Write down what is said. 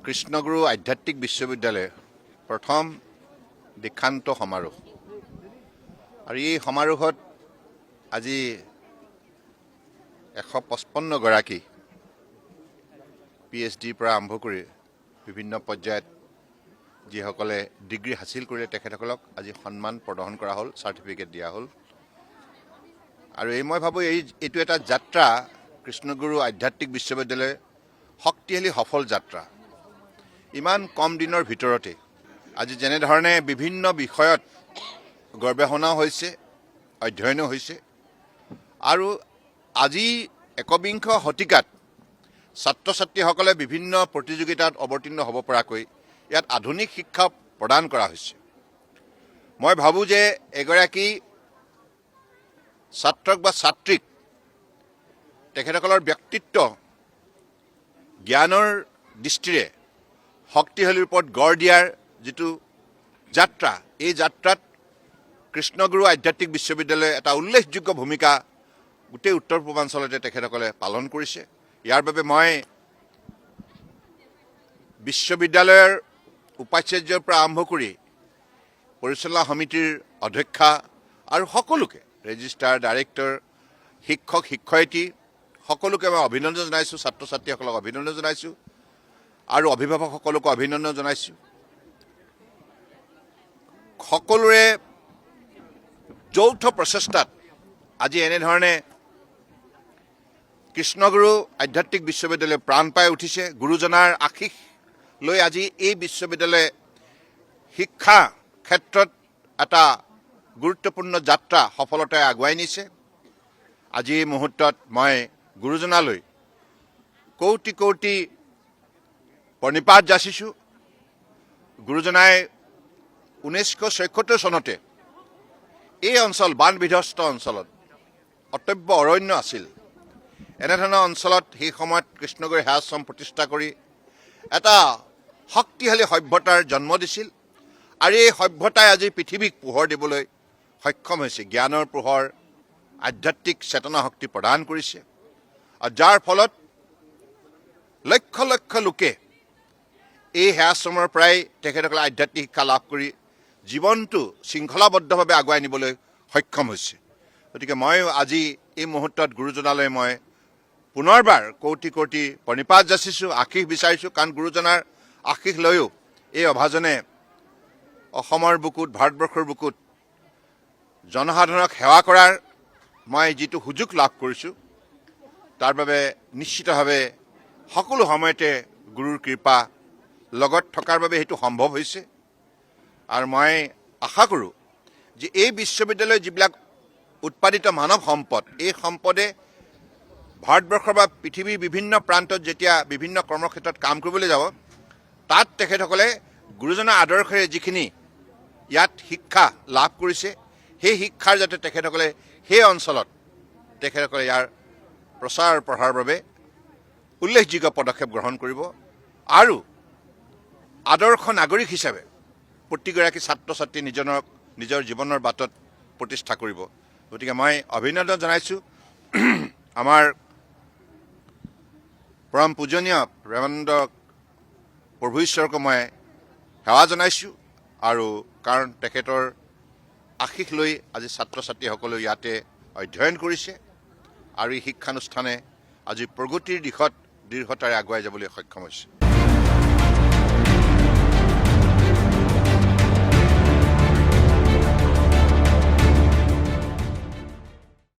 কৃষ্ণগুৰু আধ্যাত্মিক বিশ্ববিদ্যালয় প্ৰথম দীক্ষান্ত সমাৰোহ আৰু এই সমাৰোহত আজি 155 গৰাকী PhDৰ পৰা আৰম্ভ কৰি বিভিন্ন পৰ্যায়ত যিসকলে ডিগ্ৰী হাসিল কৰিলে তেখেতসকলক আজি সন্মান প্ৰদান কৰা হ'ল, সাৰ্টিফিকেট দিয়া হ'ল। আৰু এই মই ভাবো এইটো এটা যাত্ৰা কৃষ্ণগুৰু আধ্যাত্মিক বিশ্ববিদ্যালয় শক্তিশালী সফল যাত্ৰা। ইমান কম দিনৰ ভিতৰতে আজি যেনে ধৰণে বিভিন্ন বিষয়ত গৱেষণা হৈছে, অধ্যয়নো হৈছে আৰু আজি একবিংশ শতিকাত ছাত্ৰ ছাত্ৰীসকলে বিভিন্ন প্ৰতিযোগিতাত অৱতীৰ্ণ হ'ব পৰাকৈ ইয়াত আধুনিক শিক্ষা প্ৰদান কৰা হৈছে। মই ভাবো যে এগৰাকী ছাত্ৰক বা ছাত্ৰীক তেখেতসকলৰ ব্যক্তিত্ব জ্ঞানৰ দৃষ্টিৰে শক্তিশালীৰ ওপৰত গঢ় দিয়াৰ যিটো যাত্ৰা, এই যাত্ৰাত কৃষ্ণগুৰু আধ্যাত্মিক বিশ্ববিদ্যালয়ে এটা উল্লেখযোগ্য ভূমিকা গোটেই উত্তৰ পূৰ্বাঞ্চলতে তেখেতসকলে পালন কৰিছে। ইয়াৰ বাবে মই বিশ্ববিদ্যালয়ৰ উপাচাৰ্যৰ পৰা আৰম্ভ কৰি পৰিচালনা সমিতিৰ অধ্যক্ষা আৰু সকলোকে, ৰেজিষ্ট্ৰাৰ, ডাইৰেক্টৰ, শিক্ষক শিক্ষয়িত্ৰী সকলোকে মই অভিনন্দন জনাইছোঁ, ছাত্ৰ ছাত্ৰীসকলক অভিনন্দন জনাইছোঁ আৰু অভিভাৱকসকলকো অভিনন্দন জনাইছোঁ। সকলোৰে যৌথ প্ৰচেষ্টাত আজি এনেধৰণে কৃষ্ণগুৰু আধ্যাত্মিক বিশ্ববিদ্যালয় প্ৰাণ পাই উঠিছে। গুৰুজনাৰ আশীষ লৈ আজি এই বিশ্ববিদ্যালয়ে শিক্ষা ক্ষেত্ৰত এটা গুৰুত্বপূৰ্ণ যাত্ৰা সফলতাৰে আগুৱাই নিছে। আজি এই মুহূৰ্তত মই গুৰুজনালৈ কৌটি কৌটি প্ৰণিপাত যাচিছোঁ। গুৰুজনাই 1976 চনতে এই অঞ্চল বান বিধ্বস্ত অঞ্চলত অটব্য অৰণ্য আছিল। এনেধৰণৰ অঞ্চলত সেই সময়ত কৃষ্ণগুৰু সেৱাশ্ৰম প্ৰতিষ্ঠা কৰি এটা শক্তিশালী সভ্যতাৰ জন্ম দিছিল আৰু এই সভ্যতাই আজি পৃথিৱীক পোহৰ দিবলৈ সক্ষম হৈছে। জ্ঞানৰ পোহৰ, আধ্যাত্মিক চেতনা শক্তি প্ৰদান কৰিছে আৰু যাৰ ফলত লক্ষ লক্ষ লোকে এই সেৱাশ্ৰমৰ পৰাই তেখেতসকলে আধ্যাত্মিক শিক্ষা লাভ কৰি জীৱনটো শৃংখলাবদ্ধভাৱে আগুৱাই নিবলৈ সক্ষম হৈছে। গতিকে মই আজি এই মুহূৰ্তত গুৰুজনালৈ মই পুনৰবাৰ কৌটি কৌটি প্ৰণিপাত যাচিছোঁ, আশীষ বিচাৰিছোঁ। কাৰণ গুৰুজনাৰ আশীষ লৈও এই অভাজনে অসমৰ বুকুত, ভাৰতবৰ্ষৰ বুকুত জনসাধাৰণক সেৱা কৰাৰ মই যিটো সুযোগ লাভ কৰিছোঁ, তাৰ বাবে নিশ্চিতভাৱে সকলো সময়তে গুৰুৰ কৃপা লগত থকাৰ বাবে সেইটো সম্ভৱ হৈছে। আৰু মই আশা কৰোঁ যে এই বিশ্ববিদ্যালয়ৰ যিবিলাক উৎপাদিত মানৱ সম্পদ, এই সম্পদে ভাৰতবৰ্ষৰ বা পৃথিৱীৰ বিভিন্ন প্ৰান্তত যেতিয়া বিভিন্ন কৰ্মক্ষেত্ৰত কাম কৰিবলৈ যাব, তাত তেখেতসকলে গুৰুজনাৰ আদৰ্শৰে যিখিনি ইয়াত শিক্ষা লাভ কৰিছে, সেই শিক্ষাৰ যাতে তেখেতসকলে সেই অঞ্চলত তেখেতসকলে ইয়াৰ প্ৰচাৰ প্ৰসাৰৰ বাবে উল্লেখযোগ্য পদক্ষেপ গ্ৰহণ কৰিব আৰু আদৰ্শ নাগৰিক হিচাপে প্ৰতিগৰাকী ছাত্ৰ ছাত্ৰী নিজৰ জীৱনৰ বাটত প্ৰতিষ্ঠা কৰিব। গতিকে মই অভিনন্দন জনাইছোঁ আমাৰ পৰম পূজনীয় প্ৰেমানন্দ প্ৰভু ঈশ্বৰকো মই সেৱা জনাইছোঁ। আৰু কাৰণ তেখেতৰ আশীষ লৈ আজি ছাত্ৰ ছাত্ৰীসকলেও ইয়াতে অধ্যয়ন কৰিছে আৰু এই শিক্ষানুষ্ঠানে আজি প্ৰগতিৰ দিশত দৃঢ়তাৰে আগুৱাই যাবলৈ সক্ষম হৈছে।